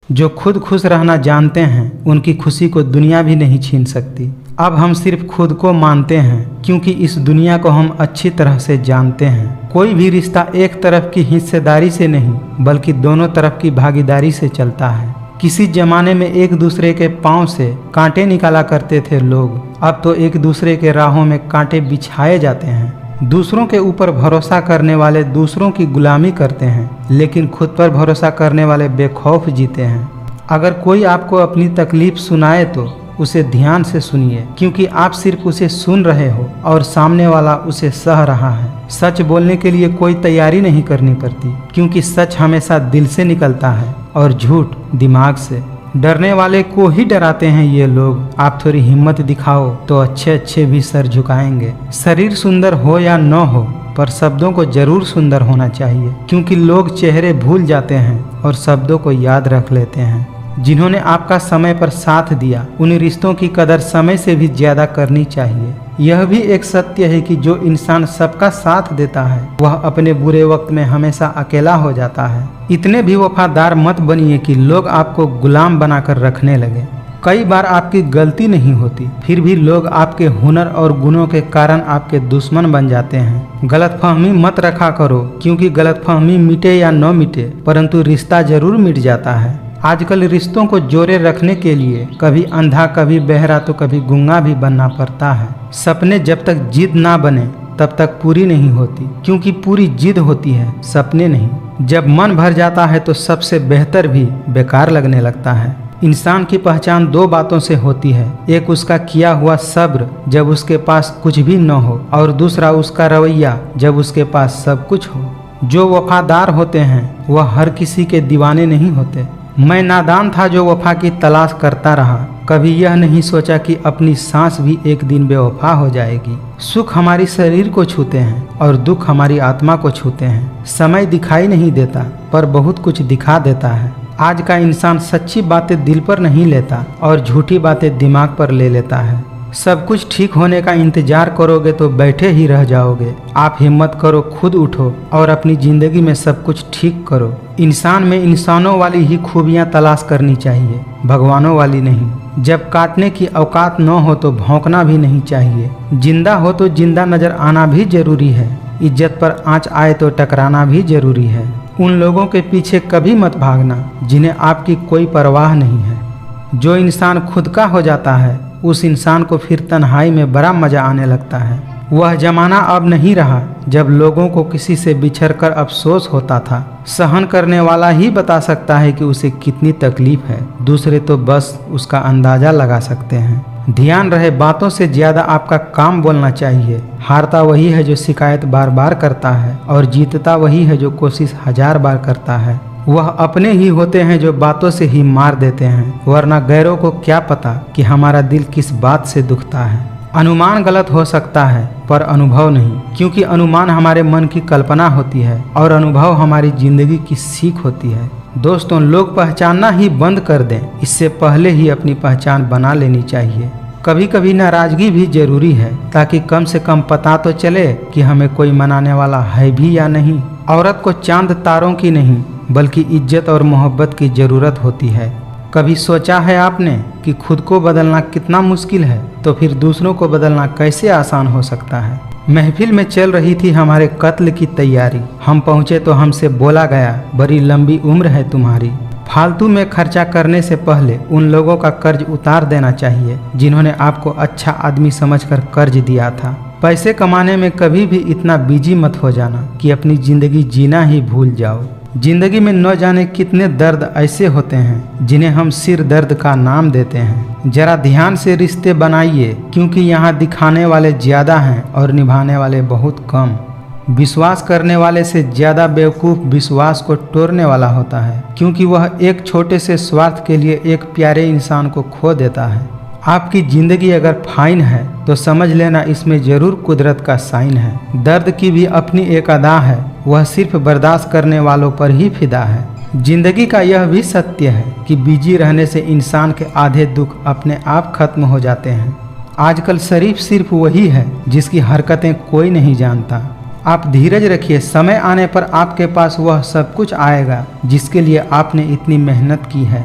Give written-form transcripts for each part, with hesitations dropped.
जो खुद खुश रहना जानते हैं उनकी खुशी को दुनिया भी नहीं छीन सकती। अब हम सिर्फ खुद को मानते हैं क्योंकि इस दुनिया को हम अच्छी तरह से जानते हैं। कोई भी रिश्ता एक तरफ की हिस्सेदारी से नहीं बल्कि दोनों तरफ की भागीदारी से चलता है। किसी जमाने में एक दूसरे के पांव से कांटे निकाला करते थे लोग, अब तो एक दूसरे के राहों में कांटे बिछाए जाते हैं। दूसरों के ऊपर भरोसा करने वाले दूसरों की गुलामी करते हैं, लेकिन खुद पर भरोसा करने वाले बेखौफ जीते हैं। अगर कोई आपको अपनी तकलीफ सुनाए तो उसे ध्यान से सुनिए, क्योंकि आप सिर्फ उसे सुन रहे हो और सामने वाला उसे सह रहा है। सच बोलने के लिए कोई तैयारी नहीं करनी पड़ती, क्योंकि सच हमेशा दिल से निकलता है और झूठ दिमाग से। डरने वाले को ही डराते हैं ये लोग। आप थोड़ी हिम्मत दिखाओ तो अच्छे अच्छे भी सर झुकाएंगे। शरीर सुंदर हो या न हो, पर शब्दों को जरूर सुंदर होना चाहिए, क्योंकि लोग चेहरे भूल जाते हैं और शब्दों को याद रख लेते हैं। जिन्होंने आपका समय पर साथ दिया, उन रिश्तों की कदर समय से भी ज्यादा करनी चाहिए। यह भी एक सत्य है कि जो इंसान सबका साथ देता है वह अपने बुरे वक्त में हमेशा अकेला हो जाता है। इतने भी वफादार मत बनिए कि लोग आपको गुलाम बनाकर रखने लगे। कई बार आपकी गलती नहीं होती, फिर भी लोग आपके हुनर और गुणों के कारण आपके दुश्मन बन जाते हैं। गलतफहमी मत रखा करो, क्योंकि गलतफहमी मिटे या न मिटे, परंतु रिश्ता जरूर मिट जाता है। आजकल रिश्तों को जोड़े रखने के लिए कभी अंधा कभी बहरा तो कभी गूंगा भी बनना पड़ता है। सपने जब तक जिद ना बने तब तक पूरी नहीं होती, क्योंकि पूरी जिद होती है, सपने नहीं। जब मन भर जाता है तो सबसे बेहतर भी बेकार लगने लगता है। इंसान की पहचान दो बातों से होती है, एक उसका किया हुआ सब्र जब उसके पास कुछ भी न हो, और दूसरा उसका रवैया जब उसके पास सब कुछ हो। जो वफादार होते हैं वह हर किसी के दीवाने नहीं होते। मैं नादान था जो वफा की तलाश करता रहा, कभी यह नहीं सोचा कि अपनी सांस भी एक दिन बेवफा हो जाएगी। सुख हमारी शरीर को छूते हैं और दुख हमारी आत्मा को छूते हैं। समय दिखाई नहीं देता पर बहुत कुछ दिखा देता है। आज का इंसान सच्ची बातें दिल पर नहीं लेता और झूठी बातें दिमाग पर ले लेता है। सब कुछ ठीक होने का इंतजार करोगे तो बैठे ही रह जाओगे। आप हिम्मत करो, खुद उठो और अपनी जिंदगी में सब कुछ ठीक करो। इंसान में इंसानों वाली ही खूबियां तलाश करनी चाहिए, भगवानों वाली नहीं। जब काटने की औकात न हो तो भौंकना भी नहीं चाहिए। जिंदा हो तो जिंदा नजर आना भी जरूरी है। इज्जत पर आंच आए तो टकराना भी जरूरी है। उन लोगों के पीछे कभी मत भागना जिन्हें आपकी कोई परवाह नहीं है। जो इंसान खुद का हो जाता है उस इंसान को फिर तन्हाई में बड़ा मजा आने लगता है। वह जमाना अब नहीं रहा जब लोगों को किसी से बिछड़कर अफसोस होता था। सहन करने वाला ही बता सकता है कि उसे कितनी तकलीफ है, दूसरे तो बस उसका अंदाजा लगा सकते हैं। ध्यान रहे, बातों से ज्यादा आपका काम बोलना चाहिए। हारता वही है जो शिकायत बार बार करता है और जीतता वही है जो कोशिश 1000 बार करता है। वह अपने ही होते हैं जो बातों से ही मार देते हैं, वरना गैरों को क्या पता कि हमारा दिल किस बात से दुखता है। अनुमान गलत हो सकता है पर अनुभव नहीं, क्योंकि अनुमान हमारे मन की कल्पना होती है और अनुभव हमारी जिंदगी की सीख होती है। दोस्तों, लोग पहचानना ही बंद कर दें, इससे पहले ही अपनी पहचान बना लेनी चाहिए। कभी कभी नाराजगी भी जरूरी है, ताकि कम से कम पता तो चले कि हमें कोई मनाने वाला है भी या नहीं। औरत को चांद तारों की नहीं बल्कि इज्जत और मोहब्बत की जरूरत होती है। कभी सोचा है आपने कि खुद को बदलना कितना मुश्किल है, तो फिर दूसरों को बदलना कैसे आसान हो सकता है। महफिल में चल रही थी हमारे कत्ल की तैयारी, हम पहुँचे तो हमसे बोला गया बड़ी लंबी उम्र है तुम्हारी। फालतू में खर्चा करने से पहले उन लोगों का कर्ज उतार देना चाहिए जिन्होंने आपको अच्छा आदमी समझकर कर्ज दिया था। पैसे कमाने में कभी भी इतना बिजी मत हो जाना कि अपनी जिंदगी जीना ही भूल जाओ। जिंदगी में न जाने कितने दर्द ऐसे होते हैं जिन्हें हम सिर दर्द का नाम देते हैं। जरा ध्यान से रिश्ते बनाइए, क्योंकि यहाँ दिखाने वाले ज्यादा हैं और निभाने वाले बहुत कम। विश्वास करने वाले से ज्यादा बेवकूफ़ विश्वास को तोड़ने वाला होता है, क्योंकि वह एक छोटे से स्वार्थ के लिए एक प्यारे इंसान को खो देता है। आपकी ज़िंदगी अगर फाइन है तो समझ लेना इसमें ज़रूर कुदरत का साइन है। दर्द की भी अपनी एक अदा है, वह सिर्फ बर्दाश्त करने वालों पर ही फिदा है। जिंदगी का यह भी सत्य है कि बिजी रहने से इंसान के आधे दुख अपने आप खत्म हो जाते हैं। आजकल शरीफ सिर्फ वही है जिसकी हरकतें कोई नहीं जानता। आप धीरज रखिए, समय आने पर आपके पास वह सब कुछ आएगा जिसके लिए आपने इतनी मेहनत की है।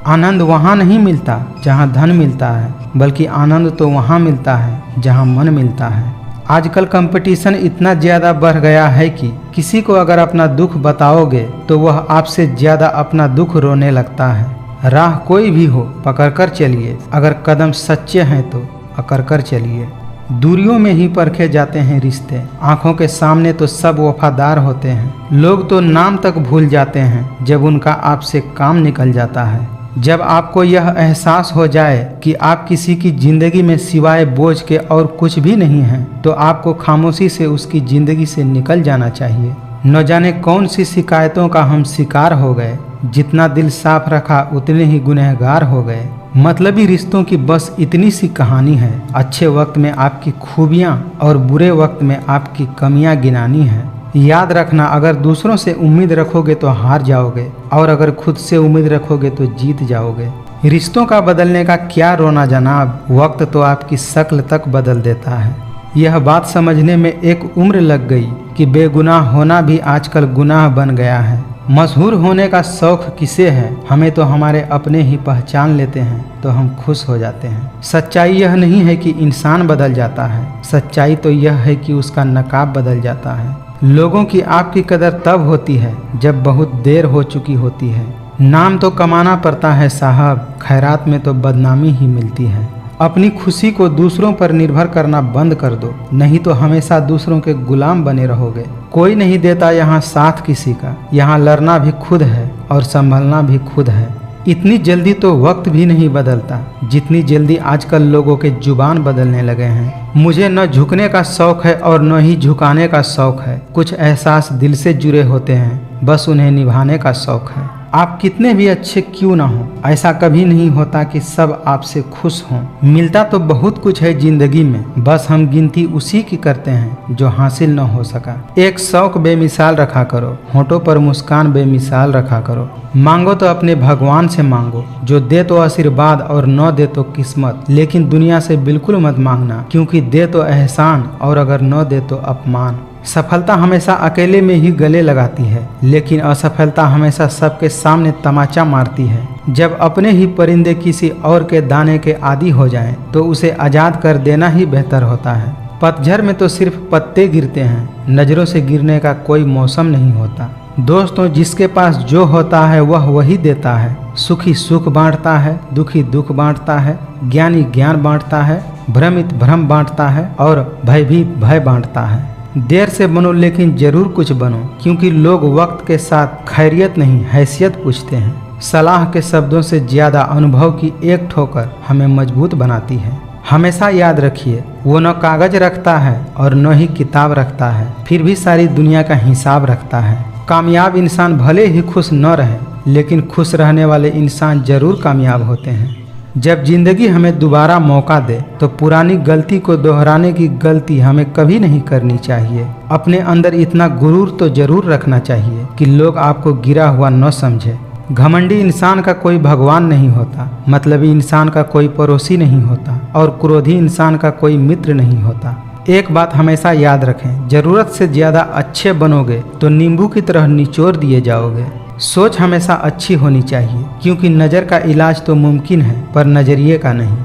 आनंद वहाँ नहीं मिलता जहाँ धन मिलता है, बल्कि आनंद तो वहाँ मिलता है जहाँ मन मिलता है। आजकल कंपटीशन इतना ज़्यादा बढ़ गया है कि किसी को अगर अपना दुख बताओगे तो वह आपसे ज़्यादा अपना दुख रोने लगता है। राह कोई भी हो पकड़कर चलिए, अगर कदम सच्चे हैं तो अकड़कर चलिए। दूरियों में ही परखे जाते हैं रिश्ते, आंखों के सामने तो सब वफादार होते हैं। लोग तो नाम तक भूल जाते हैं जब उनका आपसे काम निकल जाता है। जब आपको यह एहसास हो जाए कि आप किसी की ज़िंदगी में सिवाय बोझ के और कुछ भी नहीं हैं, तो आपको खामोशी से उसकी ज़िंदगी से निकल जाना चाहिए। न जाने कौन सी शिकायतों का हम शिकार हो गए, जितना दिल साफ रखा उतने ही गुनहगार हो गए। मतलबी रिश्तों की बस इतनी सी कहानी है, अच्छे वक्त में आपकी खूबियाँ और बुरे वक्त में आपकी कमियाँ गिनानी है। याद रखना, अगर दूसरों से उम्मीद रखोगे तो हार जाओगे, और अगर खुद से उम्मीद रखोगे तो जीत जाओगे। रिश्तों का बदलने का क्या रोना जनाब, वक्त तो आपकी शक्ल तक बदल देता है। यह बात समझने में एक उम्र लग गई कि बेगुनाह होना भी आजकल गुनाह बन गया है। मशहूर होने का शौक किसे है, हमें तो हमारे अपने ही पहचान लेते हैं तो हम खुश हो जाते हैं। सच्चाई यह नहीं है कि इंसान बदल जाता है, सच्चाई तो यह है कि उसका नकाब बदल जाता है। लोगों की आपकी कदर तब होती है जब बहुत देर हो चुकी होती है। नाम तो कमाना पड़ता है साहब, खैरात में तो बदनामी ही मिलती है। अपनी खुशी को दूसरों पर निर्भर करना बंद कर दो, नहीं तो हमेशा दूसरों के गुलाम बने रहोगे। कोई नहीं देता यहाँ साथ किसी का, यहाँ लड़ना भी खुद है और संभलना भी खुद है। इतनी जल्दी तो वक्त भी नहीं बदलता जितनी जल्दी आजकल लोगों के जुबान बदलने लगे हैं। मुझे न झुकने का शौक है और न ही झुकाने का शौक है। कुछ एहसास दिल से जुड़े होते हैं, बस उन्हें निभाने का शौक है। आप कितने भी अच्छे क्यों ना हो, ऐसा कभी नहीं होता कि सब आपसे खुश हों। मिलता तो बहुत कुछ है जिंदगी में, बस हम गिनती उसी की करते हैं जो हासिल न हो सका। एक शौक बेमिसाल रखा करो, होठों पर मुस्कान बेमिसाल रखा करो। मांगो तो अपने भगवान से मांगो, जो दे तो आशीर्वाद और न दे तो किस्मत। लेकिन दुनिया से बिल्कुल मत मांगना, क्योंकि दे तो एहसान और अगर न दे तो अपमान। सफलता हमेशा अकेले में ही गले लगाती है, लेकिन असफलता हमेशा सबके सामने तमाचा मारती है। जब अपने ही परिंदे किसी और के दाने के आदी हो जाएं, तो उसे आज़ाद कर देना ही बेहतर होता है। पतझड़ में तो सिर्फ पत्ते गिरते हैं, नज़रों से गिरने का कोई मौसम नहीं होता। दोस्तों, जिसके पास जो होता है वह वही देता है। सुखी सुख बांटता है, दुखी दुख बांटता है, ज्ञानी ज्ञान बांटता है, भ्रमित भ्रम बांटता है और भयभीत भय बांटता है। देर से बनो लेकिन जरूर कुछ बनो, क्योंकि लोग वक्त के साथ खैरियत नहीं हैसियत पूछते हैं। सलाह के शब्दों से ज़्यादा अनुभव की एक ठोकर हमें मजबूत बनाती है। हमेशा याद रखिए, वो न कागज रखता है और न ही किताब रखता है, फिर भी सारी दुनिया का हिसाब रखता है। कामयाब इंसान भले ही खुश न रहे, लेकिन खुश रहने वाले इंसान जरूर कामयाब होते हैं। जब जिंदगी हमें दोबारा मौका दे तो पुरानी गलती को दोहराने की गलती हमें कभी नहीं करनी चाहिए। अपने अंदर इतना गुरूर तो जरूर रखना चाहिए कि लोग आपको गिरा हुआ न समझे। घमंडी इंसान का कोई भगवान नहीं होता, मतलबी इंसान का कोई पड़ोसी नहीं होता और क्रोधी इंसान का कोई मित्र नहीं होता। एक बात हमेशा याद रखें, जरूरत से ज़्यादा अच्छे बनोगे तो नींबू की तरह निचोड़ दिए जाओगे। सोच हमेशा अच्छी होनी चाहिए, क्योंकि नज़र का इलाज तो मुमकिन है पर नज़रिए का नहीं।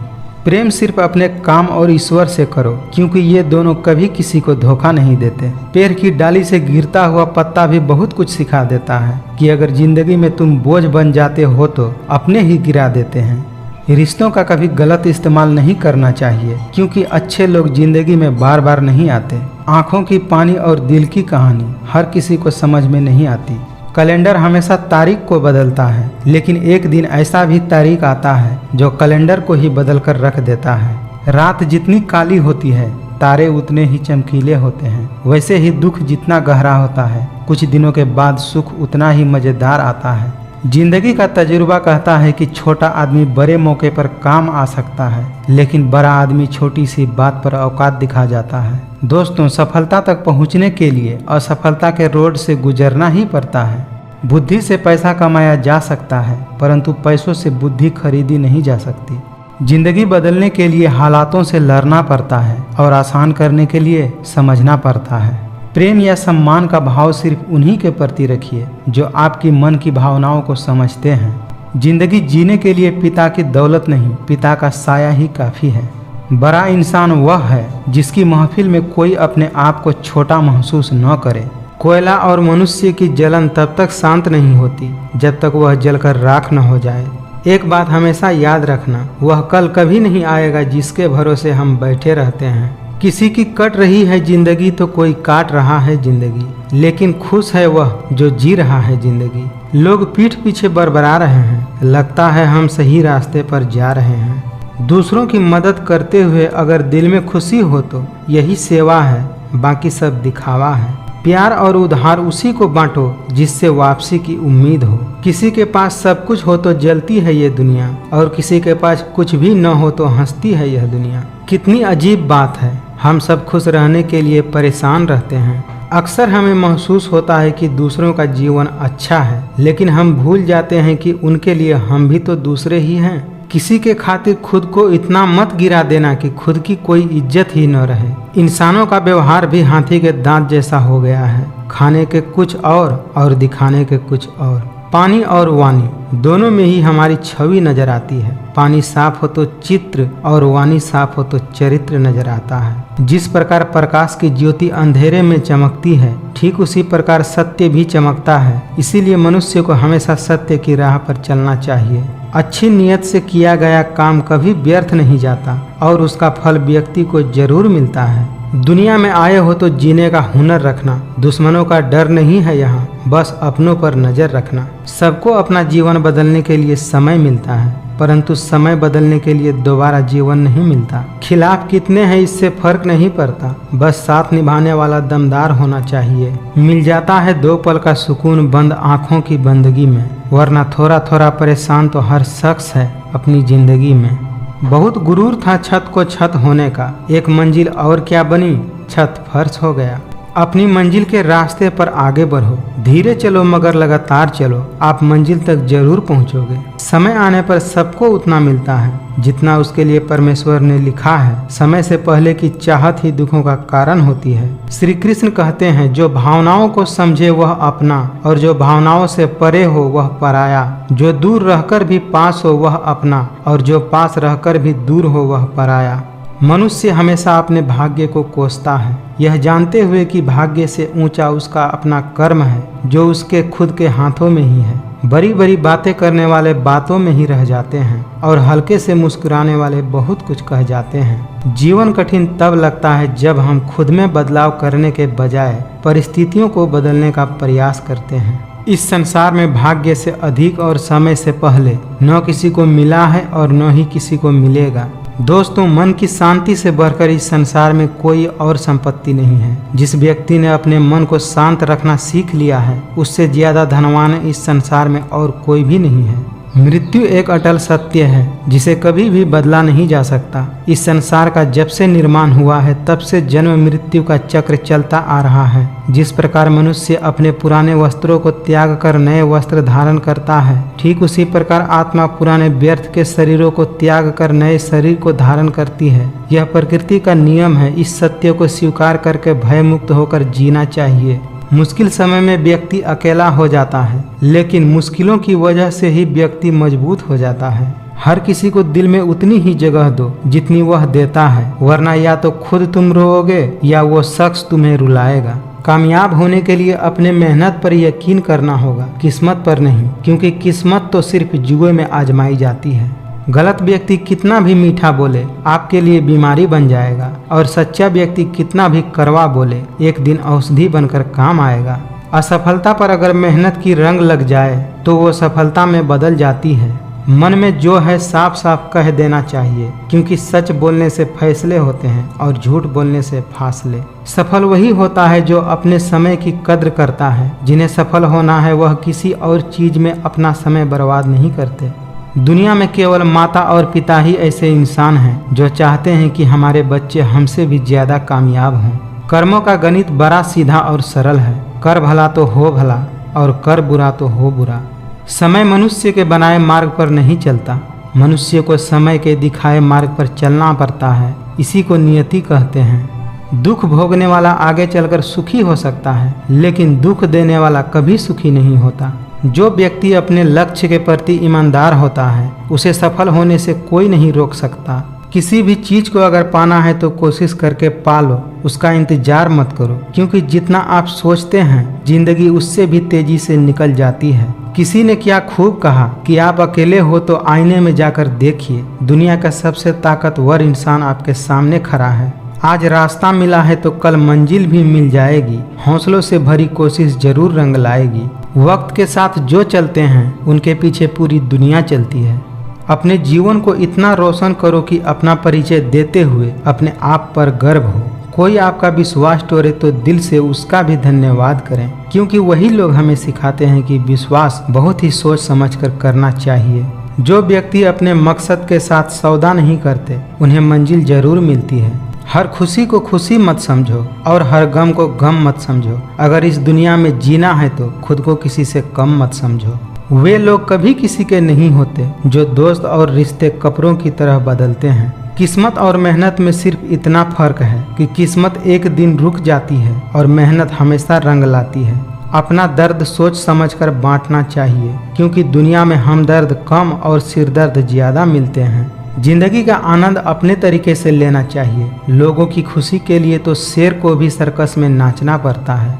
प्रेम सिर्फ अपने काम और ईश्वर से करो, क्योंकि ये दोनों कभी किसी को धोखा नहीं देते। पेड़ की डाली से गिरता हुआ पत्ता भी बहुत कुछ सिखा देता है कि अगर जिंदगी में तुम बोझ बन जाते हो तो अपने ही गिरा देते हैं। रिश्तों का कभी गलत इस्तेमाल नहीं करना चाहिए, क्योंकि अच्छे लोग जिंदगी में बार बार नहीं आते। आँखों की पानी और दिल की कहानी हर किसी को समझ में नहीं आती। कैलेंडर हमेशा तारीख को बदलता है, लेकिन एक दिन ऐसा भी तारीख आता है जो कैलेंडर को ही बदल कर रख देता है। रात जितनी काली होती है, तारे उतने ही चमकीले होते हैं। वैसे ही दुख जितना गहरा होता है, कुछ दिनों के बाद सुख उतना ही मज़ेदार आता है। जिंदगी का तजुर्बा कहता है कि छोटा आदमी बड़े मौके पर काम आ सकता है, लेकिन बड़ा आदमी छोटी सी बात पर औकात दिखा जाता है। दोस्तों, सफलता तक पहुंचने के लिए असफलता के रोड से गुजरना ही पड़ता है। बुद्धि से पैसा कमाया जा सकता है, परंतु पैसों से बुद्धि खरीदी नहीं जा सकती। जिंदगी बदलने के लिए हालातों से लड़ना पड़ता है और आसान करने के लिए समझना पड़ता है। प्रेम या सम्मान का भाव सिर्फ उन्हीं के प्रति रखिए जो आपकी मन की भावनाओं को समझते हैं। जिंदगी जीने के लिए पिता की दौलत नहीं, पिता का साया ही काफ़ी है। बड़ा इंसान वह है जिसकी महफिल में कोई अपने आप को छोटा महसूस न करे। कोयला और मनुष्य की जलन तब तक शांत नहीं होती जब तक वह जलकर राख न हो जाए। एक बात हमेशा याद रखना, वह कल कभी नहीं आएगा जिसके भरोसे हम बैठे रहते हैं। किसी की कट रही है जिंदगी तो कोई काट रहा है जिंदगी, लेकिन खुश है वह जो जी रहा है जिंदगी। लोग पीठ पीछे बरबरा रहे हैं, लगता है हम सही रास्ते पर जा रहे हैं। दूसरों की मदद करते हुए अगर दिल में खुशी हो तो यही सेवा है, बाकी सब दिखावा है। प्यार और उधार उसी को बांटो जिससे वापसी की उम्मीद हो। किसी के पास सब कुछ हो तो जलती है ये दुनिया, और किसी के पास कुछ भी न हो तो हंसती है यह दुनिया। कितनी अजीब बात है, हम सब खुश रहने के लिए परेशान रहते हैं। अक्सर हमें महसूस होता है कि दूसरों का जीवन अच्छा है, लेकिन हम भूल जाते हैं कि उनके लिए हम भी तो दूसरे ही हैं। किसी के खातिर खुद को इतना मत गिरा देना कि खुद की कोई इज्जत ही न रहे। इंसानों का व्यवहार भी हाथी के दांत जैसा हो गया है, खाने के कुछ और दिखाने के कुछ और। पानी और वाणी दोनों में ही हमारी छवि नजर आती है। पानी साफ हो तो चित्र और वाणी साफ हो तो चरित्र नजर आता है। जिस प्रकार प्रकाश की ज्योति अंधेरे में चमकती है, ठीक उसी प्रकार सत्य भी चमकता है। इसीलिए मनुष्य को हमेशा सत्य की राह पर चलना चाहिए। अच्छी नियत से किया गया काम कभी व्यर्थ नहीं जाता और उसका फल व्यक्ति को जरूर मिलता है। दुनिया में आए हो तो जीने का हुनर रखना, दुश्मनों का डर नहीं है यहाँ, बस अपनों पर नजर रखना। सबको अपना जीवन बदलने के लिए समय मिलता है, परंतु समय बदलने के लिए दोबारा जीवन नहीं मिलता। खिलाफ कितने हैं इससे फर्क नहीं पड़ता, बस साथ निभाने वाला दमदार होना चाहिए। मिल जाता है 2 पल का सुकून बंद आँखों की बंदगी में, वरना थोड़ा थोड़ा परेशान तो हर शख्स है अपनी जिंदगी में। बहुत गुरूर था छत को छत होने का, एक मंजिल और क्या बनी, छत फर्श हो गया। अपनी मंजिल के रास्ते पर आगे बढ़ो, धीरे चलो मगर लगातार चलो, आप मंजिल तक जरूर पहुंचोगे। समय आने पर सबको उतना मिलता है जितना उसके लिए परमेश्वर ने लिखा है। समय से पहले की चाहत ही दुखों का कारण होती है। श्री कृष्ण कहते हैं, जो भावनाओं को समझे वह अपना, और जो भावनाओं से परे हो वह पराया। जो दूर रहकर भी पास हो वह अपना, और जो पास रहकर भी दूर हो वह पराया। मनुष्य हमेशा अपने भाग्य को कोसता है, यह जानते हुए कि भाग्य से ऊंचा उसका अपना कर्म है, जो उसके खुद के हाथों में ही है। बड़ी बड़ी बातें करने वाले बातों में ही रह जाते हैं, और हल्के से मुस्कुराने वाले बहुत कुछ कह जाते हैं। जीवन कठिन तब लगता है जब हम खुद में बदलाव करने के बजाय परिस्थितियों को बदलने का प्रयास करते हैं। इस संसार में भाग्य से अधिक और समय से पहले न किसी को मिला है और न ही किसी को मिलेगा। दोस्तों, मन की शांति से बढ़कर इस संसार में कोई और संपत्ति नहीं है। जिस व्यक्ति ने अपने मन को शांत रखना सीख लिया है, उससे ज्यादा धनवान इस संसार में और कोई भी नहीं है। मृत्यु एक अटल सत्य है जिसे कभी भी बदला नहीं जा सकता। इस संसार का जब से निर्माण हुआ है तब से जन्म मृत्यु का चक्र चलता आ रहा है। जिस प्रकार मनुष्य अपने पुराने वस्त्रों को त्याग कर नए वस्त्र धारण करता है, ठीक उसी प्रकार आत्मा पुराने व्यर्थ के शरीरों को त्याग कर नए शरीर को धारण करती है। यह प्रकृति का नियम है। इस सत्य को स्वीकार करके भय मुक्त होकर जीना चाहिए। मुश्किल समय में व्यक्ति अकेला हो जाता है, लेकिन मुश्किलों की वजह से ही व्यक्ति मजबूत हो जाता है। हर किसी को दिल में उतनी ही जगह दो जितनी वह देता है, वरना या तो खुद तुम रोओगे या वो शख्स तुम्हें रुलाएगा। कामयाब होने के लिए अपने मेहनत पर यकीन करना होगा, किस्मत पर नहीं, क्योंकि किस्मत तो सिर्फ जुए में आजमाई जाती है। गलत व्यक्ति कितना भी मीठा बोले आपके लिए बीमारी बन जाएगा, और सच्चा व्यक्ति कितना भी कड़वा बोले एक दिन औषधि बनकर काम आएगा। असफलता पर अगर मेहनत की रंग लग जाए तो वो सफलता में बदल जाती है। मन में जो है साफ साफ कह देना चाहिए, क्योंकि सच बोलने से फैसले होते हैं और झूठ बोलने से फासले। सफल वही होता है जो अपने समय की कद्र करता है। जिन्हें सफल होना है वह किसी और चीज में अपना समय बर्बाद नहीं करते। दुनिया में केवल माता और पिता ही ऐसे इंसान हैं जो चाहते हैं कि हमारे बच्चे हमसे भी ज्यादा कामयाब हों। कर्मों का गणित बड़ा सीधा और सरल है। कर भला तो हो भला और कर बुरा तो हो बुरा। समय मनुष्य के बनाए मार्ग पर नहीं चलता, मनुष्य को समय के दिखाए मार्ग पर चलना पड़ता है। इसी को नियति कहते हैं। दुख भोगने वाला आगे चलकर सुखी हो सकता है, लेकिन दुख देने वाला कभी सुखी नहीं होता। जो व्यक्ति अपने लक्ष्य के प्रति ईमानदार होता है उसे सफल होने से कोई नहीं रोक सकता। किसी भी चीज को अगर पाना है तो कोशिश करके पा लो, उसका इंतजार मत करो, क्योंकि जितना आप सोचते हैं जिंदगी उससे भी तेजी से निकल जाती है। किसी ने क्या खूब कहा कि आप अकेले हो तो आईने में जाकर देखिए, दुनिया का सबसे ताकतवर इंसान आपके सामने खड़ा है। आज रास्ता मिला है तो कल मंजिल भी मिल जाएगी। हौसलों से भरी कोशिश जरूर रंग लाएगी। वक्त के साथ जो चलते हैं उनके पीछे पूरी दुनिया चलती है। अपने जीवन को इतना रोशन करो कि अपना परिचय देते हुए अपने आप पर गर्व हो। कोई आपका विश्वास तोड़े तो दिल से उसका भी धन्यवाद करें, क्योंकि वही लोग हमें सिखाते हैं कि विश्वास बहुत ही सोच समझकर करना चाहिए। जो व्यक्ति अपने मकसद के साथ सौदा नहीं करते उन्हें मंजिल जरूर मिलती है। हर खुशी को खुशी मत समझो और हर गम को गम मत समझो। अगर इस दुनिया में जीना है तो खुद को किसी से कम मत समझो। वे लोग कभी किसी के नहीं होते जो दोस्त और रिश्ते कपड़ों की तरह बदलते हैं। किस्मत और मेहनत में सिर्फ इतना फर्क है कि किस्मत एक दिन रुक जाती है और मेहनत हमेशा रंग लाती है। अपना दर्द सोच समझकर बांटना चाहिए, क्योंकि दुनिया में हमदर्द कम और सिरदर्द ज्यादा मिलते हैं। जिंदगी का आनंद अपने तरीके से लेना चाहिए। लोगों की खुशी के लिए तो शेर को भी सर्कस में नाचना पड़ता है।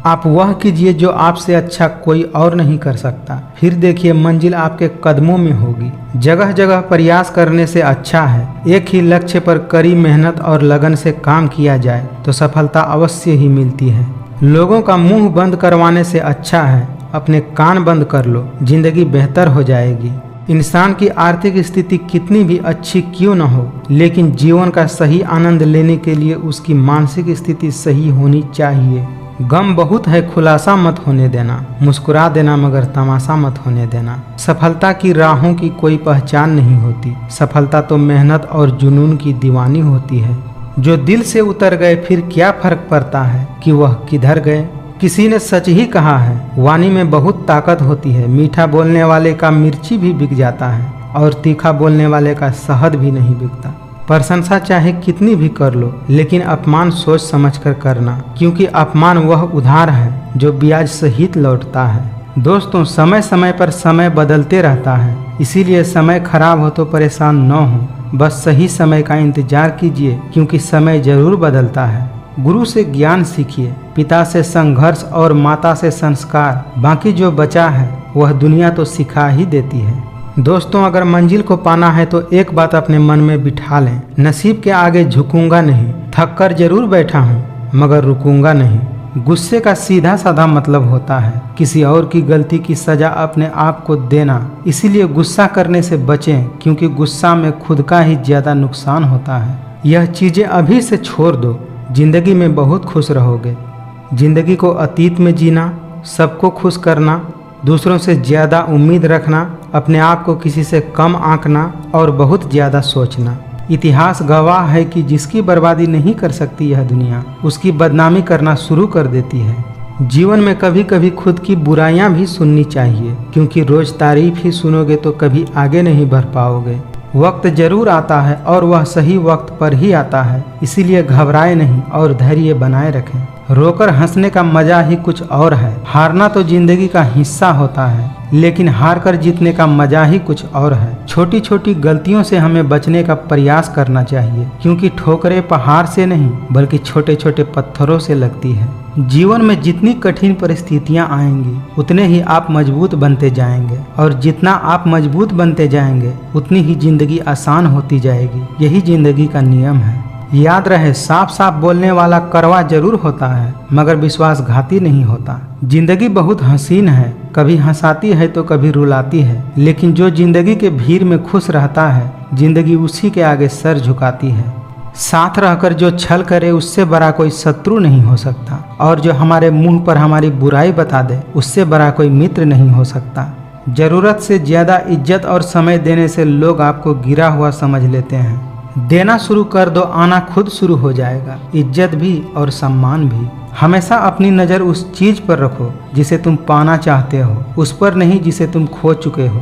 आप वह कीजिए जो आपसे अच्छा कोई और नहीं कर सकता, फिर देखिए मंजिल आपके कदमों में होगी। जगह जगह प्रयास करने से अच्छा है एक ही लक्ष्य पर कड़ी मेहनत और लगन से काम किया जाए तो सफलता अवश्य ही मिलती है। लोगों का मुंह बंद करवाने से अच्छा है अपने कान बंद कर लो, जिंदगी बेहतर हो जाएगी। इंसान की आर्थिक स्थिति कितनी भी अच्छी क्यों न हो, लेकिन जीवन का सही आनंद लेने के लिए उसकी मानसिक स्थिति सही होनी चाहिए। गम बहुत है, खुलासा मत होने देना, मुस्कुरा देना मगर तमाशा मत होने देना। सफलता की राहों की कोई पहचान नहीं होती, सफलता तो मेहनत और जुनून की दीवानी होती है। जो दिल से उतर गए फिर क्या फर्क पड़ता है कि वह किधर गए। किसी ने सच ही कहा है, वाणी में बहुत ताकत होती है। मीठा बोलने वाले का मिर्ची भी बिक जाता है और तीखा बोलने वाले का शहद भी नहीं बिकता। प्रशंसा चाहे कितनी भी कर लो, लेकिन अपमान सोच समझकर करना, क्योंकि अपमान वह उधार है जो ब्याज सहित लौटता है। दोस्तों, समय समय पर समय बदलते रहता है, इसीलिए समय खराब हो तो परेशान न हो, बस सही समय का इंतजार कीजिए, क्योंकि समय जरूर बदलता है। गुरु से ज्ञान सीखिए, पिता से संघर्ष और माता से संस्कार, बाकी जो बचा है वह दुनिया तो सिखा ही देती है। दोस्तों, अगर मंजिल को पाना है तो एक बात अपने मन में बिठा लें, नसीब के आगे झुकूंगा नहीं। थक कर जरूर बैठा हूँ मगर रुकूंगा नहीं। गुस्से का सीधा साधा मतलब होता है किसी और की गलती की सजा अपने आप को देना। इसीलिए गुस्सा करने से बचें, क्योंकि गुस्सा में खुद का ही ज्यादा नुकसान होता है। यह चीजें अभी से छोड़ दो, जिंदगी में बहुत खुश रहोगे। जिंदगी को अतीत में जीना, सबको खुश करना, दूसरों से ज़्यादा उम्मीद रखना, अपने आप को किसी से कम आंकना और बहुत ज़्यादा सोचना। इतिहास गवाह है कि जिसकी बर्बादी नहीं कर सकती यह दुनिया, उसकी बदनामी करना शुरू कर देती है। जीवन में कभी कभी खुद की बुराइयां भी सुननी चाहिए, क्योंकि रोज तारीफ ही सुनोगे तो कभी आगे नहीं बढ़ पाओगे। वक्त जरूर आता है और वह सही वक्त पर ही आता है, इसीलिए घबराए नहीं और धैर्य बनाए रखें। रोकर हंसने का मजा ही कुछ और है। हारना तो जिंदगी का हिस्सा होता है, लेकिन हार कर जीतने का मजा ही कुछ और है। छोटी छोटी गलतियों से हमें बचने का प्रयास करना चाहिए, क्योंकि ठोकरें पहाड़ से नहीं बल्कि छोटे छोटे पत्थरों से लगती है। जीवन में जितनी कठिन परिस्थितियां आएंगी उतने ही आप मजबूत बनते जाएंगे, और जितना आप मजबूत बनते जाएंगे उतनी ही जिंदगी आसान होती जाएगी। यही जिंदगी का नियम है। याद रहे, साफ साफ बोलने वाला कड़वा जरूर होता है मगर विश्वासघाती नहीं होता। जिंदगी बहुत हसीन है, कभी हंसाती है तो कभी रुलाती है, लेकिन जो जिंदगी के भीड़ में खुश रहता है जिंदगी उसी के आगे सर झुकाती है। साथ रहकर जो छल करे उससे बड़ा कोई शत्रु नहीं हो सकता, और जो हमारे मुंह पर हमारी बुराई बता दे उससे बड़ा कोई मित्र नहीं हो सकता। जरूरत से ज्यादा इज्जत और समय देने से लोग आपको गिरा हुआ समझ लेते हैं। देना शुरू कर दो, आना खुद शुरू हो जाएगा, इज्जत भी और सम्मान भी। हमेशा अपनी नज़र उस चीज पर रखो जिसे तुम पाना चाहते हो, उस पर नहीं जिसे तुम खो चुके हो।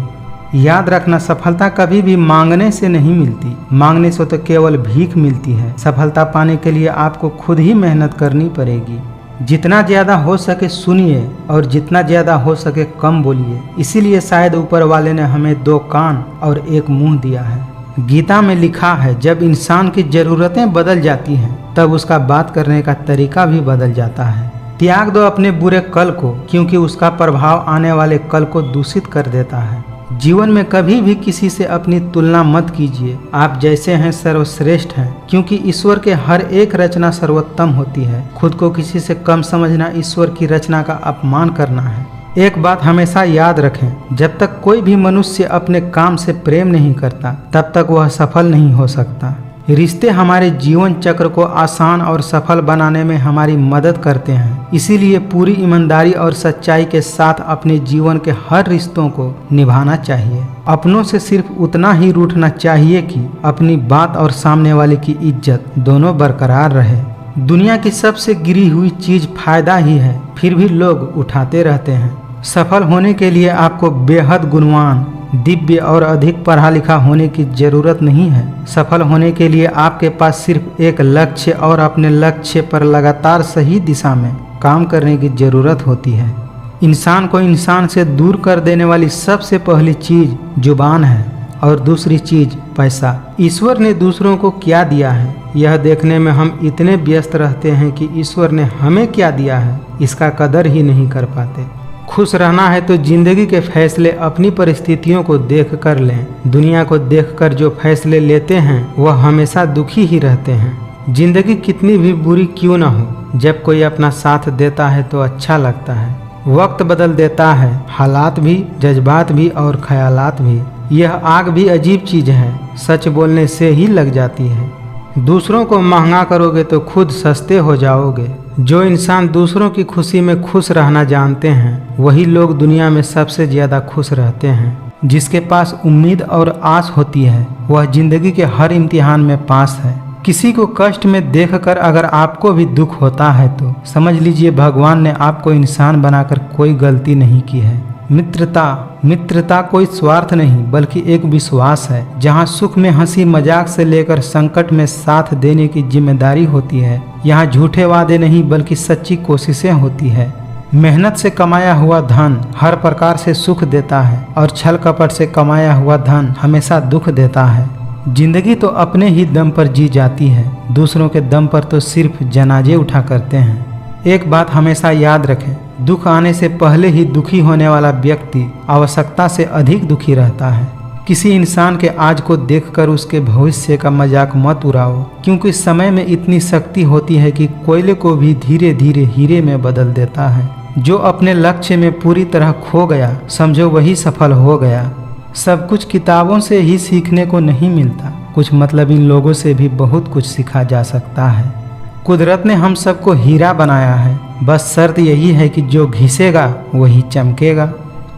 याद रखना, सफलता कभी भी मांगने से नहीं मिलती, मांगने से तो केवल भीख मिलती है। सफलता पाने के लिए आपको खुद ही मेहनत करनी पड़ेगी। जितना ज़्यादा हो सके सुनिए और जितना ज़्यादा हो सके कम बोलिए। इसीलिए शायद ऊपर वाले ने हमें 2 कान और 1 मुंह दिया है। गीता में लिखा है, जब इंसान की ज़रूरतें बदल जाती हैं तब उसका बात करने का तरीका भी बदल जाता है। त्याग दो अपने बुरे कल को, क्योंकि उसका प्रभाव आने वाले कल को दूषित कर देता है। जीवन में कभी भी किसी से अपनी तुलना मत कीजिए। आप जैसे हैं सर्वश्रेष्ठ हैं, क्योंकि ईश्वर के हर एक रचना सर्वोत्तम होती है। खुद को किसी से कम समझना ईश्वर की रचना का अपमान करना है। एक बात हमेशा याद रखें, जब तक कोई भी मनुष्य अपने काम से प्रेम नहीं करता तब तक वह सफल नहीं हो सकता। रिश्ते हमारे जीवन चक्र को आसान और सफल बनाने में हमारी मदद करते हैं। इसीलिए पूरी ईमानदारी और सच्चाई के साथ अपने जीवन के हर रिश्तों को निभाना चाहिए। अपनों से सिर्फ उतना ही रूठना चाहिए कि अपनी बात और सामने वाले की इज्जत दोनों बरकरार रहे। दुनिया की सबसे गिरी हुई चीज फायदा ही है, फिर भी लोग उठाते रहते हैं। सफल होने के लिए आपको बेहद गुणवान, दिव्य और अधिक पढ़ा लिखा होने की जरूरत नहीं है। सफल होने के लिए आपके पास सिर्फ एक लक्ष्य और अपने लक्ष्य पर लगातार सही दिशा में काम करने की जरूरत होती है। इंसान को इंसान से दूर कर देने वाली सबसे पहली चीज जुबान है और दूसरी चीज पैसा। ईश्वर ने दूसरों को क्या दिया है यह देखने में हम इतने व्यस्त रहते हैं कि ईश्वर ने हमें क्या दिया है इसका कदर ही नहीं कर पाते। खुश रहना है तो जिंदगी के फैसले अपनी परिस्थितियों को देख कर लें। दुनिया को देखकर जो फैसले लेते हैं वह हमेशा दुखी ही रहते हैं। जिंदगी कितनी भी बुरी क्यों न हो, जब कोई अपना साथ देता है तो अच्छा लगता है। वक्त बदल देता है, हालात भी, जज्बात भी और ख्यालात भी। यह आग भी अजीब चीज है, सच बोलने से ही लग जाती है। दूसरों को महंगा करोगे तो खुद सस्ते हो जाओगे। जो इंसान दूसरों की खुशी में खुश रहना जानते हैं वही लोग दुनिया में सबसे ज़्यादा खुश रहते हैं। जिसके पास उम्मीद और आस होती है वह जिंदगी के हर इम्तिहान में पास है। किसी को कष्ट में देखकर अगर आपको भी दुख होता है तो समझ लीजिए भगवान ने आपको इंसान बनाकर कोई गलती नहीं की है। मित्रता कोई स्वार्थ नहीं बल्कि एक विश्वास है। जहाँ सुख में हंसी मजाक से लेकर संकट में साथ देने की जिम्मेदारी होती है, यहाँ झूठे वादे नहीं बल्कि सच्ची कोशिशें होती है। मेहनत से कमाया हुआ धन हर प्रकार से सुख देता है और छल कपट से कमाया हुआ धन हमेशा दुख देता है। जिंदगी तो अपने ही दम पर जी जाती है, दूसरों के दम पर तो सिर्फ जनाजे उठा करते हैं। एक बात हमेशा याद रखें, दुख आने से पहले ही दुखी होने वाला व्यक्ति आवश्यकता से अधिक दुखी रहता है। किसी इंसान के आज को देखकर उसके भविष्य का मजाक मत उड़ाओ, क्योंकि समय में इतनी शक्ति होती है कि कोयले को भी धीरे धीरे हीरे में बदल देता है। जो अपने लक्ष्य में पूरी तरह खो गया समझो वही सफल हो गया। सब कुछ किताबों से ही सीखने को नहीं मिलता, कुछ मतलब इन लोगों से भी बहुत कुछ सीखा जा सकता है। कुदरत ने हम सबको हीरा बनाया है, बस शर्त यही है कि जो घिसेगा वही चमकेगा।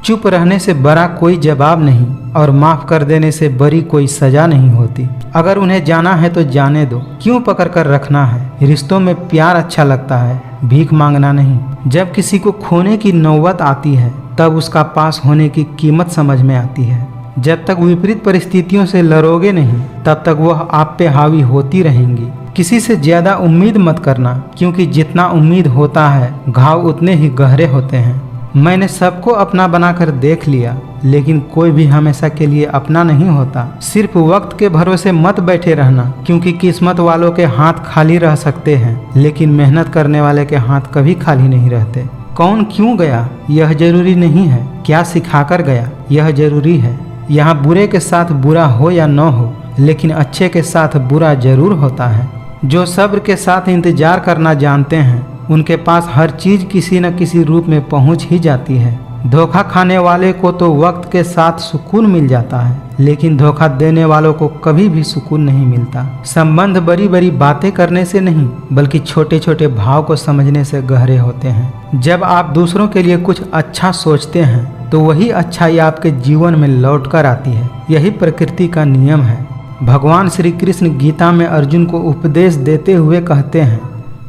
चुप रहने से बड़ा कोई जवाब नहीं और माफ़ कर देने से बड़ी कोई सज़ा नहीं होती। अगर उन्हें जाना है तो जाने दो, क्यों पकड़ कर रखना है। रिश्तों में प्यार अच्छा लगता है, भीख मांगना नहीं। जब किसी को खोने की नौबत आती है तब उसका पास होने की कीमत समझ में आती है। जब तक विपरीत परिस्थितियों से लड़ोगे नहीं तब तक वह आप पे हावी होती रहेंगी। किसी से ज़्यादा उम्मीद मत करना, क्योंकि जितना उम्मीद होता है घाव उतने ही गहरे होते हैं। मैंने सबको अपना बनाकर देख लिया, लेकिन कोई भी हमेशा के लिए अपना नहीं होता। सिर्फ वक्त के भरोसे मत बैठे रहना, क्योंकि किस्मत वालों के हाथ खाली रह सकते हैं लेकिन मेहनत करने वाले के हाथ कभी खाली नहीं रहते। कौन क्यों गया यह जरूरी नहीं है, क्या सिखाकर गया यह जरूरी है। यहाँ बुरे के साथ बुरा हो या न हो, लेकिन अच्छे के साथ बुरा जरूर होता है। जो सब्र के साथ इंतजार करना जानते हैं उनके पास हर चीज़ किसी न किसी रूप में पहुंच ही जाती है। धोखा खाने वाले को तो वक्त के साथ सुकून मिल जाता है, लेकिन धोखा देने वालों को कभी भी सुकून नहीं मिलता। संबंध बड़ी बड़ी बातें करने से नहीं बल्कि छोटे छोटे भाव को समझने से गहरे होते हैं। जब आप दूसरों के लिए कुछ अच्छा सोचते हैं तो वही अच्छाई आपके जीवन में लौट कर आती है। यही प्रकृति का नियम है। भगवान श्री कृष्ण गीता में अर्जुन को उपदेश देते हुए कहते हैं,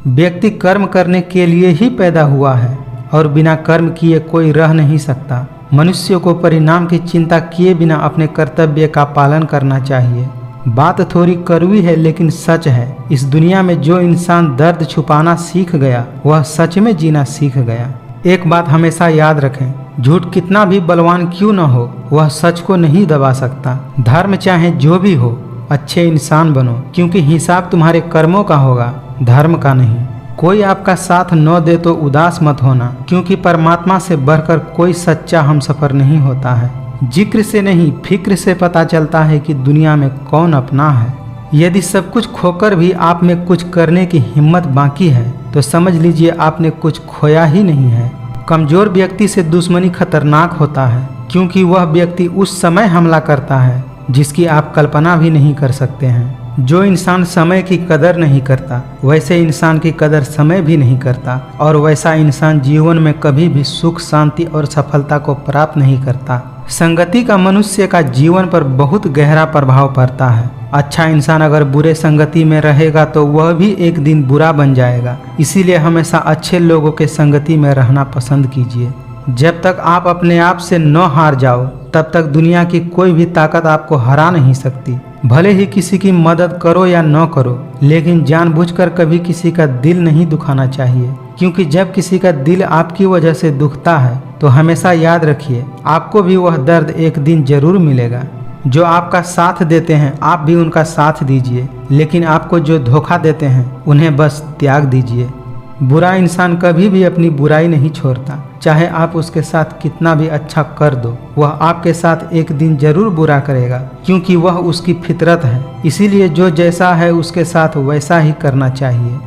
व्यक्ति कर्म करने के लिए ही पैदा हुआ है और बिना कर्म किए कोई रह नहीं सकता। मनुष्य को परिणाम की चिंता किए बिना अपने कर्तव्य का पालन करना चाहिए। बात थोड़ी कड़वी है लेकिन सच है। इस दुनिया में जो इंसान दर्द छुपाना सीख गया वह सच में जीना सीख गया। एक बात हमेशा याद रखें, झूठ कितना भी बलवान क्यों न हो वह सच को नहीं दबा सकता। धर्म चाहे जो भी हो, अच्छे इंसान बनो, क्योंकि हिसाब तुम्हारे कर्मों का होगा, धर्म का नहीं। कोई आपका साथ न दे तो उदास मत होना, क्योंकि परमात्मा से बढ़कर कोई सच्चा हमसफर नहीं होता है। जिक्र से नहीं फिक्र से पता चलता है कि दुनिया में कौन अपना है। यदि सब कुछ खोकर भी आप में कुछ करने की हिम्मत बाकी है तो समझ लीजिए आपने कुछ खोया ही नहीं है। कमजोर व्यक्ति से दुश्मनी खतरनाक होता है, क्योंकि वह व्यक्ति उस समय हमला करता है जिसकी आप कल्पना भी नहीं कर सकते हैं। जो इंसान समय की कदर नहीं करता वैसे इंसान की कदर समय भी नहीं करता, और वैसा इंसान जीवन में कभी भी सुख शांति और सफलता को प्राप्त नहीं करता। संगति का मनुष्य का जीवन पर बहुत गहरा प्रभाव पड़ता है। अच्छा इंसान अगर बुरे संगति में रहेगा तो वह भी एक दिन बुरा बन जाएगा। इसीलिए हमेशा अच्छे लोगों के संगति में रहना पसंद कीजिए। जब तक आप अपने आप से न हार जाओ तब तक दुनिया की कोई भी ताकत आपको हरा नहीं सकती। भले ही किसी की मदद करो या न करो, लेकिन जानबूझकर कभी किसी का दिल नहीं दुखाना चाहिए, क्योंकि जब किसी का दिल आपकी वजह से दुखता है तो हमेशा याद रखिए आपको भी वह दर्द एक दिन जरूर मिलेगा। जो आपका साथ देते हैं आप भी उनका साथ दीजिए, लेकिन आपको जो धोखा देते हैं उन्हें बस त्याग दीजिए। बुरा इंसान कभी भी अपनी बुराई नहीं छोड़ता, चाहे आप उसके साथ कितना भी अच्छा कर दो, वह आपके साथ एक दिन जरूर बुरा करेगा, क्योंकि वह उसकी फितरत है। इसीलिए जो जैसा है उसके साथ वैसा ही करना चाहिए।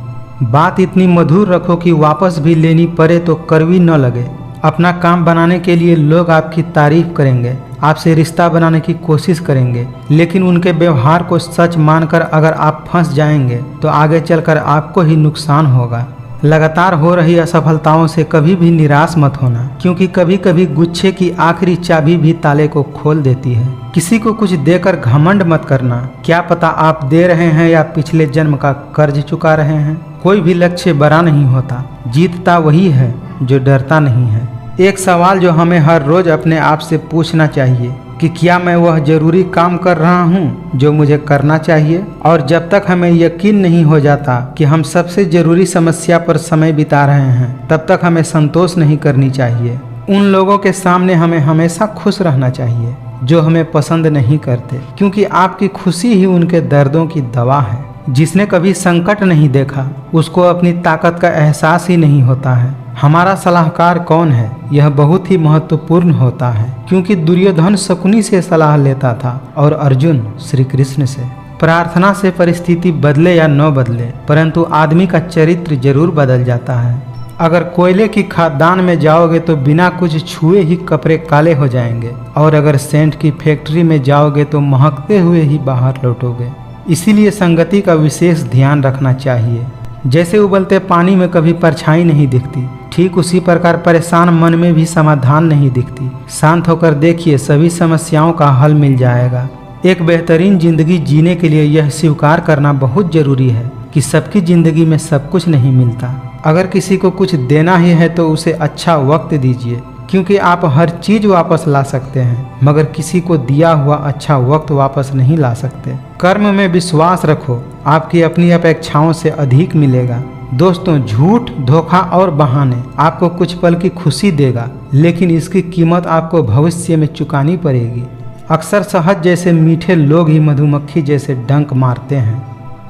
बात इतनी मधुर रखो कि वापस भी लेनी पड़े तो कड़वी न लगे। अपना काम बनाने के लिए लोग आपकी तारीफ करेंगे, आपसे रिश्ता बनाने की कोशिश करेंगे, लेकिन उनके व्यवहार को सच मानकर अगर आप फंस जाएंगे तो आगे चलकर आपको ही नुकसान होगा। लगातार हो रही असफलताओं से कभी भी निराश मत होना, क्योंकि कभी कभी गुच्छे की आखिरी चाबी भी ताले को खोल देती है। किसी को कुछ देकर घमंड मत करना, क्या पता आप दे रहे हैं या पिछले जन्म का कर्ज चुका रहे हैं। कोई भी लक्ष्य बड़ा नहीं होता, जीतता वही है जो डरता नहीं है। एक सवाल जो हमें हर रोज अपने आप से पूछना चाहिए कि क्या मैं वह जरूरी काम कर रहा हूँ जो मुझे करना चाहिए। और जब तक हमें यकीन नहीं हो जाता कि हम सबसे जरूरी समस्या पर समय बिता रहे हैं, तब तक हमें संतोष नहीं करनी चाहिए। उन लोगों के सामने हमें हमेशा खुश रहना चाहिए जो हमें पसंद नहीं करते, क्योंकि आपकी खुशी ही उनके दर्दों की दवा है। जिसने कभी संकट नहीं देखा उसको अपनी ताकत का एहसास ही नहीं होता है। हमारा सलाहकार कौन है यह बहुत ही महत्वपूर्ण होता है, क्योंकि दुर्योधन शकुनी से सलाह लेता था और अर्जुन श्री कृष्ण से। प्रार्थना से परिस्थिति बदले या न बदले, परंतु आदमी का चरित्र जरूर बदल जाता है। अगर कोयले की खदान में जाओगे तो बिना कुछ छुए ही कपड़े काले हो जाएंगे, और अगर सेंट की फैक्ट्री में जाओगे तो महकते हुए ही बाहर लौटोगे। इसीलिए संगति का विशेष ध्यान रखना चाहिए। जैसे उबलते पानी में कभी परछाई नहीं दिखती, ठीक उसी प्रकार परेशान मन में भी समाधान नहीं दिखती। शांत होकर देखिए, सभी समस्याओं का हल मिल जाएगा। एक बेहतरीन जिंदगी जीने के लिए यह स्वीकार करना बहुत जरूरी है कि सबकी जिंदगी में सब कुछ नहीं मिलता। अगर किसी को कुछ देना ही है तो उसे अच्छा वक्त दीजिए, क्योंकि आप हर चीज वापस ला सकते हैं, मगर किसी को दिया हुआ अच्छा वक्त वापस नहीं ला सकते। कर्म में विश्वास रखो, आपकी अपनी अपेक्षाओं से अधिक मिलेगा। दोस्तों, झूठ, धोखा और बहाने आपको कुछ पल की खुशी देगा, लेकिन इसकी कीमत आपको भविष्य में चुकानी पड़ेगी। अक्सर शहद जैसे मीठे लोग ही मधुमक्खी जैसे डंक मारते हैं।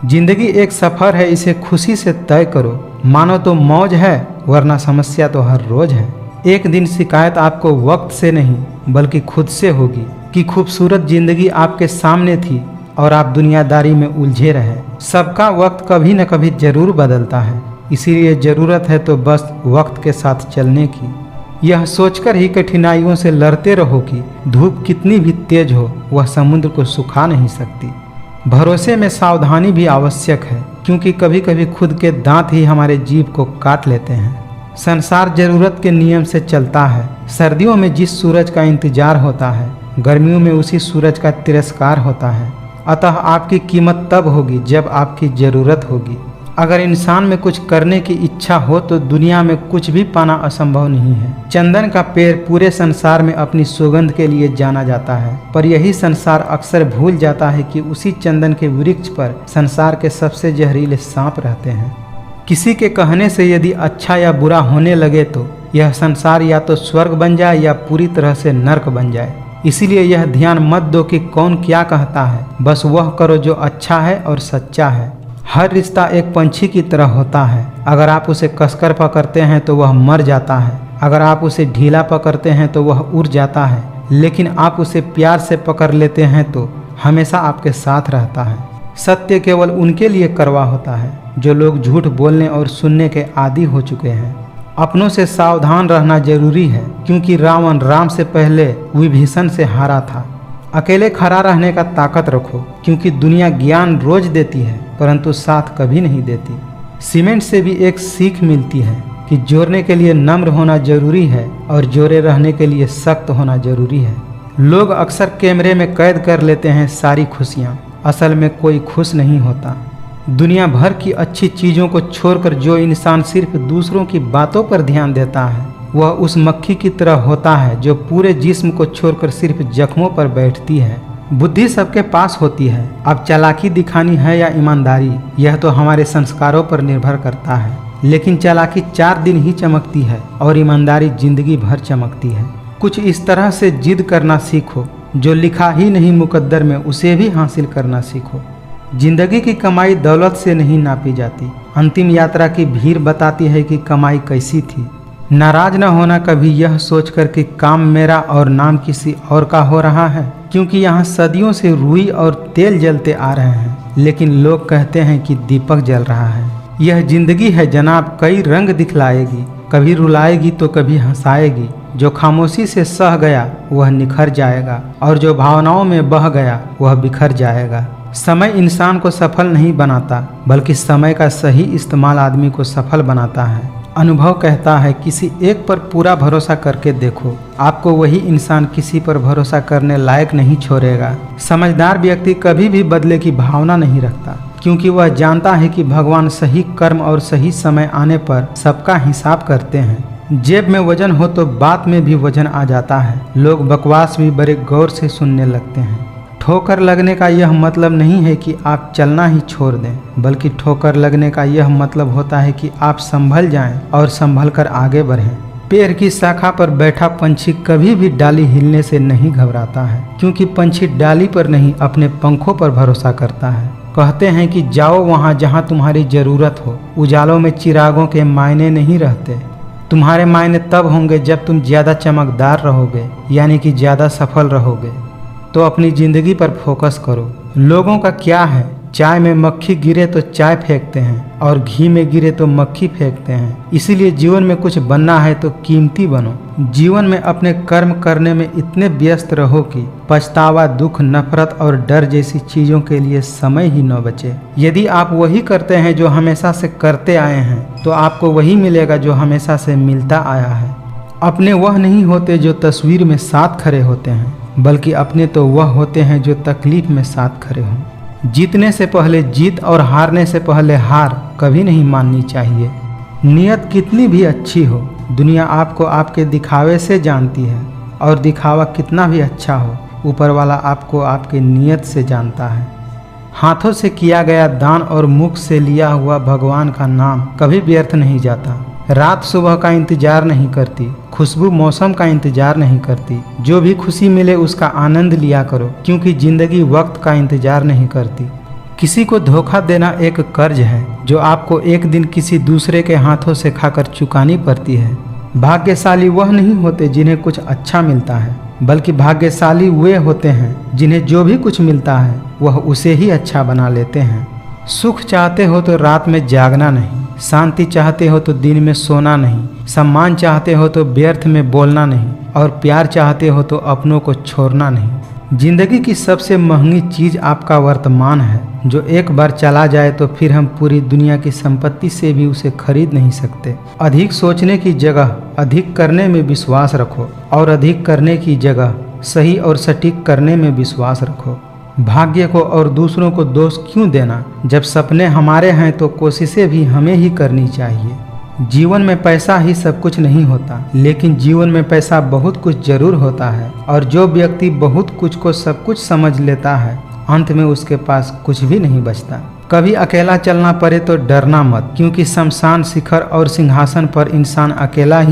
जिंदगी एक सफर है, इसे खुशी से तय करो। मानो तो मौज है, वरना समस्या तो हर रोज है। एक दिन शिकायत आपको वक्त से नहीं बल्कि खुद से होगी कि खूबसूरत जिंदगी आपके सामने थी और आप दुनियादारी में उलझे रहे। सबका वक्त कभी न कभी जरूर बदलता है, इसीलिए जरूरत है तो बस वक्त के साथ चलने की। यह सोचकर ही कठिनाइयों से लड़ते रहो कि धूप कितनी भी तेज हो वह समुद्र को सुखा नहीं सकती। भरोसे में सावधानी भी आवश्यक है, क्योंकि कभी कभी खुद के दांत ही हमारे जीभ को काट लेते हैं। संसार जरूरत के नियम से चलता है। सर्दियों में जिस सूरज का इंतजार होता है, गर्मियों में उसी सूरज का तिरस्कार होता है। अतः आपकी कीमत तब होगी जब आपकी जरूरत होगी। अगर इंसान में कुछ करने की इच्छा हो तो दुनिया में कुछ भी पाना असंभव नहीं है। चंदन का पेड़ पूरे संसार में अपनी सुगंध के लिए जाना जाता है, पर यही संसार अक्सर भूल जाता है कि उसी चंदन के वृक्ष पर संसार के सबसे जहरीले सांप रहते हैं। किसी के कहने से यदि अच्छा या बुरा होने लगे तो यह संसार या तो स्वर्ग बन जाए या पूरी तरह से नर्क बन जाए। इसीलिए यह ध्यान मत दो कि कौन क्या कहता है, बस वह करो जो अच्छा है और सच्चा है। हर रिश्ता एक पंछी की तरह होता है। अगर आप उसे कसकर पकड़ते हैं तो वह मर जाता है, अगर आप उसे ढीला पकड़ते हैं तो वह उड़ जाता है, लेकिन आप उसे प्यार से पकड़ लेते हैं तो हमेशा आपके साथ रहता है। सत्य केवल उनके लिए कड़वा होता है जो लोग झूठ बोलने और सुनने के आदी हो चुके हैं। अपनों से सावधान रहना जरूरी है, क्योंकि रावण राम से पहले विभीषण से हारा था। अकेले खड़ा रहने का ताकत रखो, क्योंकि दुनिया ज्ञान रोज देती है परंतु साथ कभी नहीं देती। सीमेंट से भी एक सीख मिलती है कि जोड़ने के लिए नम्र होना जरूरी है और जोड़े रहने के लिए सख्त होना जरूरी है। लोग अक्सर कैमरे में कैद कर लेते हैं सारी खुशियाँ, असल में कोई खुश नहीं होता। दुनिया भर की अच्छी चीज़ों को छोड़कर जो इंसान सिर्फ दूसरों की बातों पर ध्यान देता है वह उस मक्खी की तरह होता है जो पूरे जिस्म को छोड़कर सिर्फ जख्मों पर बैठती है। बुद्धि सबके पास होती है, अब चालाकी दिखानी है या ईमानदारी यह तो हमारे संस्कारों पर निर्भर करता है। लेकिन चालाकी 4 दिन ही चमकती है और ईमानदारी जिंदगी भर चमकती है। कुछ इस तरह से जिद करना सीखो, जो लिखा ही नहीं मुकद्दर में उसे भी हासिल करना सीखो। जिंदगी की कमाई दौलत से नहीं नापी जाती, अंतिम यात्रा की भीड़ बताती है कि कमाई कैसी थी। नाराज न होना कभी यह सोचकर कि काम मेरा और नाम किसी और का हो रहा है, क्योंकि यहाँ सदियों से रुई और तेल जलते आ रहे हैं, लेकिन लोग कहते हैं कि दीपक जल रहा है। यह जिंदगी है जनाब, कई रंग दिखलाएगी, कभी रुलाएगी तो कभी हंसाएगी। जो खामोशी से सह गया वह निखर जाएगा और जो भावनाओं में बह गया वह बिखर जाएगा। समय इंसान को सफल नहीं बनाता, बल्कि समय का सही इस्तेमाल आदमी को सफल बनाता है। अनुभव कहता है किसी एक पर पूरा भरोसा करके देखो, आपको वही इंसान किसी पर भरोसा करने लायक नहीं छोड़ेगा। समझदार व्यक्ति कभी भी बदले की भावना नहीं रखता, क्योंकि वह जानता है कि भगवान सही कर्म और सही समय आने पर सबका हिसाब करते हैं। जेब में वजन हो तो बात में भी वजन आ जाता है। लोग बकवास भी बड़े गौर से सुनने लगते हैं। ठोकर लगने का यह मतलब नहीं है कि आप चलना ही छोड़ दें, बल्कि ठोकर लगने का यह मतलब होता है कि आप संभल जाएं और संभल कर आगे बढ़ें। पेड़ की शाखा पर बैठा पंछी कभी भी डाली हिलने से नहीं घबराता है, क्योंकि पंछी डाली पर नहीं अपने पंखों पर भरोसा करता है। कहते हैं कि जाओ वहाँ जहाँ तुम्हारी ज़रूरत हो। उजालों में चिरागों के मायने नहीं रहते। तुम्हारे मायने तब होंगे जब तुम ज़्यादा चमकदार रहोगे, यानी कि ज़्यादा सफल रहोगे। तो अपनी ज़िंदगी पर फोकस करो। लोगों का क्या है, चाय में मक्खी गिरे तो चाय फेंकते हैं और घी में गिरे तो मक्खी फेंकते हैं। इसीलिए जीवन में कुछ बनना है तो कीमती बनो। जीवन में अपने कर्म करने में इतने व्यस्त रहो कि पछतावा, दुख, नफरत और डर जैसी चीज़ों के लिए समय ही न बचे। यदि आप वही करते हैं जो हमेशा से करते आए हैं तो आपको वही मिलेगा जो हमेशा से मिलता आया है। अपने वह नहीं होते जो तस्वीर में साथ खड़े होते हैं, बल्कि अपने तो वह होते हैं जो तकलीफ में साथ खड़े हों। जीतने से पहले जीत और हारने से पहले हार कभी नहीं माननी चाहिए। नियत कितनी भी अच्छी हो, दुनिया आपको आपके दिखावे से जानती है, और दिखावा कितना भी अच्छा हो, ऊपर वाला आपको आपके नियत से जानता है। हाथों से किया गया दान और मुख से लिया हुआ भगवान का नाम कभी व्यर्थ नहीं जाता। रात सुबह का इंतजार नहीं करती, खुशबू मौसम का इंतजार नहीं करती। जो भी खुशी मिले उसका आनंद लिया करो, क्योंकि जिंदगी वक्त का इंतजार नहीं करती। किसी को धोखा देना एक कर्ज है जो आपको एक दिन किसी दूसरे के हाथों से खाकर चुकानी पड़ती है। भाग्यशाली वह नहीं होते जिन्हें कुछ अच्छा मिलता है, बल्कि भाग्यशाली वे होते हैं जिन्हें जो भी कुछ मिलता है वह उसे ही अच्छा बना लेते हैं। सुख चाहते हो तो रात में जागना नहीं, शांति चाहते हो तो दिन में सोना नहीं, सम्मान चाहते हो तो व्यर्थ में बोलना नहीं, और प्यार चाहते हो तो अपनों को छोड़ना नहीं। जिंदगी की सबसे महंगी चीज़ आपका वर्तमान है, जो एक बार चला जाए तो फिर हम पूरी दुनिया की संपत्ति से भी उसे खरीद नहीं सकते। अधिक सोचने की जगह अधिक करने में विश्वास रखो, और अधिक करने की जगह सही और सटीक करने में विश्वास रखो। भाग्य को और दूसरों को दोष क्यों देना? जब सपने हमारे हैं तो कोशिशें भी हमें ही करनी चाहिए। जीवन में पैसा ही सब कुछ नहीं होता, लेकिन जीवन में पैसा बहुत कुछ जरूर होता है। और जो व्यक्ति बहुत कुछ को सब कुछ समझ लेता है, अंत में उसके पास कुछ भी नहीं बचता। कभी अकेला चलना पड़े तो डरना मत, क्योंकि शमशान शिखर और सिंहासन पर इंसान अकेला ही